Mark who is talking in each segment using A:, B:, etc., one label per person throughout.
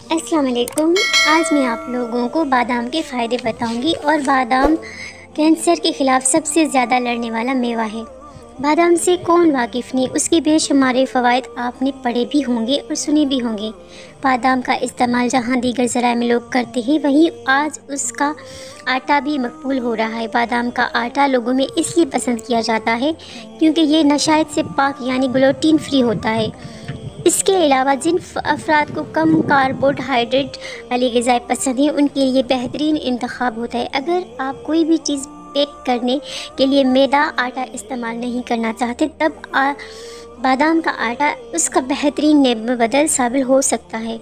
A: السلام علیکم۔ آج میں آپ لوگوں کو بادام کے فائدے بتاؤں گی اور بادام کینسر کے خلاف سب سے زیادہ لڑنے والا میوہ ہے۔ بادام سے کون واقف نہیں، اس کے بے شمار فوائد آپ نے پڑھے بھی ہوں گے اور سنے بھی ہوں گے۔ بادام کا استعمال جہاں دیگر ذرائع میں لوگ کرتے ہیں، وہیں آج اس کا آٹا بھی مقبول ہو رہا ہے۔ بادام کا آٹا لوگوں میں اس لیے پسند کیا جاتا ہے کیونکہ یہ نشائط سے پاک یعنی گلوٹین فری ہوتا ہے۔ اس کے علاوہ جن افراد کو کم کاربوہائیڈریٹ والی غذائیں پسند ہیں، ان کے لیے بہترین انتخاب ہوتا ہے۔ اگر آپ کوئی بھی چیز بیک کرنے کے لیے میدا آٹا استعمال نہیں کرنا چاہتے، تب بادام کا آٹا اس کا بہترین بدل ثابت ہو سکتا ہے،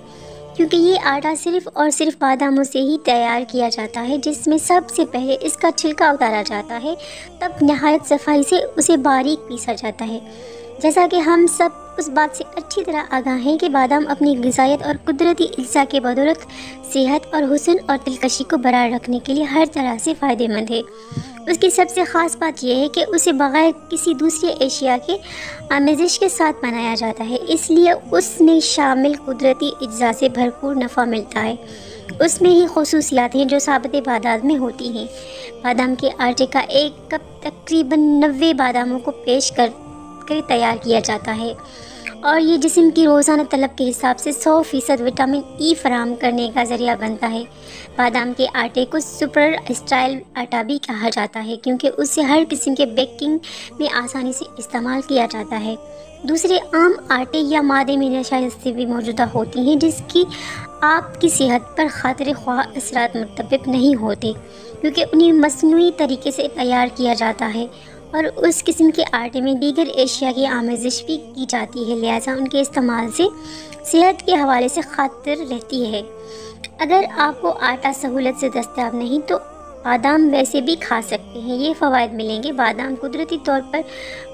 A: کیونکہ یہ آٹا صرف اور صرف باداموں سے ہی تیار کیا جاتا ہے، جس میں سب سے پہلے اس کا چھلکا اتارا جاتا ہے، تب نہایت صفائی سے اسے باریک پیسا جاتا ہے۔ جیسا کہ ہم سب اس بات سے اچھی طرح آگاہ ہیں کہ بادام اپنی غذائیت اور قدرتی اجزاء کے بدولت صحت اور حسن اور دلکشی کو برقرار رکھنے کے لیے ہر طرح سے فائدہ مند ہے۔ اس کی سب سے خاص بات یہ ہے کہ اسے بغیر کسی دوسری اشیاء کے آمیزش کے ساتھ بنایا جاتا ہے، اس لیے اس میں شامل قدرتی اجزاء سے بھرپور نفع ملتا ہے۔ اس میں ہی خصوصیات ہیں جو ثابت بادام میں ہوتی ہیں۔ بادام کے آٹے کا ایک کپ تقریباً 90 باداموں کو پیش کر تیار کیا جاتا ہے، اور یہ جسم کی روزانہ طلب کے حساب سے 100% وٹامن ای فراہم کرنے کا ذریعہ بنتا ہے۔ بادام کے آٹے کو سپر اسٹائل آٹا بھی کہا جاتا ہے کیونکہ اسے ہر قسم کے بیکنگ میں آسانی سے استعمال کیا جاتا ہے۔ دوسرے عام آٹے یا مادے میں نشائستیں بھی موجودہ ہوتی ہیں جس کی آپ کی صحت پر خاطر خواہ اثرات مرتبط نہیں ہوتے، کیونکہ انہیں مصنوعی طریقے سے تیار کیا جاتا ہے اور اس قسم کے آٹے میں دیگر اشیاء کی آمیزش بھی کی جاتی ہے، لہٰذا ان کے استعمال سے صحت کے حوالے سے خطر رہتی ہے۔ اگر آپ کو آٹا سہولت سے دستیاب نہیں تو بادام ویسے بھی کھا سکتے ہیں۔ یہ فوائد ملیں گے۔ بادام قدرتی طور پر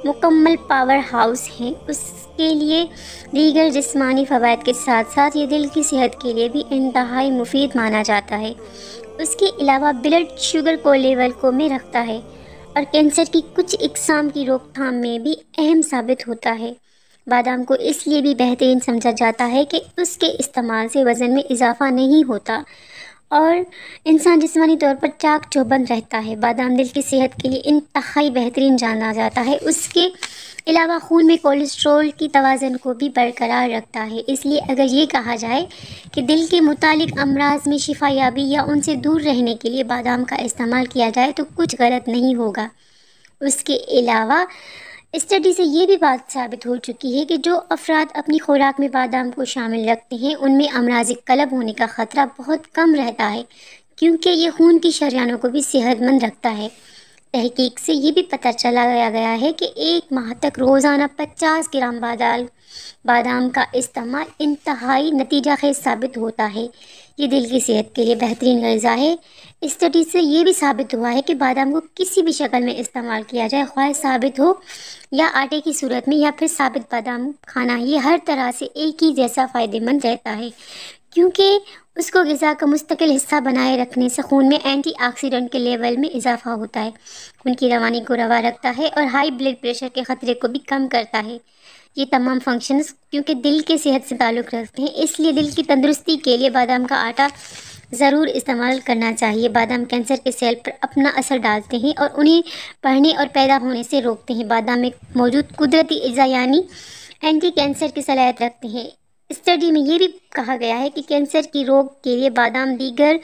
A: مکمل پاور ہاؤس ہیں۔ اس کے لیے دیگر جسمانی فوائد کے ساتھ ساتھ یہ دل کی صحت کے لیے بھی انتہائی مفید مانا جاتا ہے۔ اس کے علاوہ بلڈ شوگر کو لیول کو میں رکھتا ہے اور کینسر کی کچھ اقسام کی روک تھام میں بھی اہم ثابت ہوتا ہے۔ بادام کو اس لیے بھی بہترین سمجھا جاتا ہے کہ اس کے استعمال سے وزن میں اضافہ نہیں ہوتا اور انسان جسمانی طور پر چاق چوبند رہتا ہے۔ بادام دل کی صحت کے لیے انتہائی بہترین جانا جاتا ہے۔ اس کے علاوہ خون میں کولیسٹرول کی توازن کو بھی برقرار رکھتا ہے، اس لیے اگر یہ کہا جائے کہ دل کے متعلق امراض میں شفا یابی یا ان سے دور رہنے کے لیے بادام کا استعمال کیا جائے تو کچھ غلط نہیں ہوگا۔ اس کے علاوہ اسٹڈی سے یہ بھی بات ثابت ہو چکی ہے کہ جو افراد اپنی خوراک میں بادام کو شامل رکھتے ہیں، ان میں امراض قلب ہونے کا خطرہ بہت کم رہتا ہے، کیونکہ یہ خون کی شریانوں کو بھی صحت مند رکھتا ہے۔ تحقیق سے یہ بھی پتہ چلایا گیا ہے کہ ایک ماہ تک روزانہ 50 گرام بادام کا استعمال انتہائی نتیجہ خیز ثابت ہوتا ہے۔ یہ دل کی صحت کے لیے بہترین غذا ہے۔ اسٹڈی سے یہ بھی ثابت ہوا ہے کہ بادام کو کسی بھی شکل میں استعمال کیا جائے، خواہ ثابت ہو یا آٹے کی صورت میں یا پھر ثابت بادام کھانا، یہ ہر طرح سے ایک ہی جیسا فائدہ مند رہتا ہے، کیونکہ اس کو غذا کا مستقل حصہ بنائے رکھنے سے خون میں اینٹی آکسیڈنٹ کے لیول میں اضافہ ہوتا ہے، خون کی روانی کو روا رکھتا ہے اور ہائی بلڈ پریشر کے خطرے کو بھی کم کرتا ہے۔ یہ تمام فنکشنز کیونکہ دل کے صحت سے تعلق رکھتے ہیں، اس لیے دل کی تندرستی کے لیے بادام کا آٹا ضرور استعمال کرنا چاہیے۔ بادام کینسر کے سیل پر اپنا اثر ڈالتے ہیں اور انہیں بڑھنے اور پیدا ہونے سے روکتے ہیں۔ بادام میں موجود قدرتی اجزاء یعنی اینٹی کینسر کی صلاحیت رکھتے ہیں۔ اسٹڈی میں یہ بھی کہا گیا ہے کہ کینسر کی روک کے لیے بادام دیگر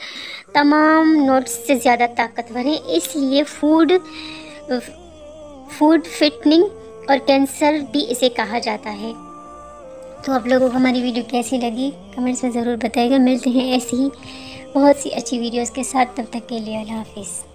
A: تمام نٹس سے زیادہ طاقتور ہیں، اس لیے فوڈ فٹنگ اور کینسر بھی اسے کہا جاتا ہے۔ تو آپ لوگوں کو ہماری ویڈیو کیسی لگی کمنٹس میں ضرور بتائیے گا۔ ملتے ہیں ایسی ہی بہت سی اچھی ویڈیوز کے ساتھ، تب تک کے لیے اللہ حافظ۔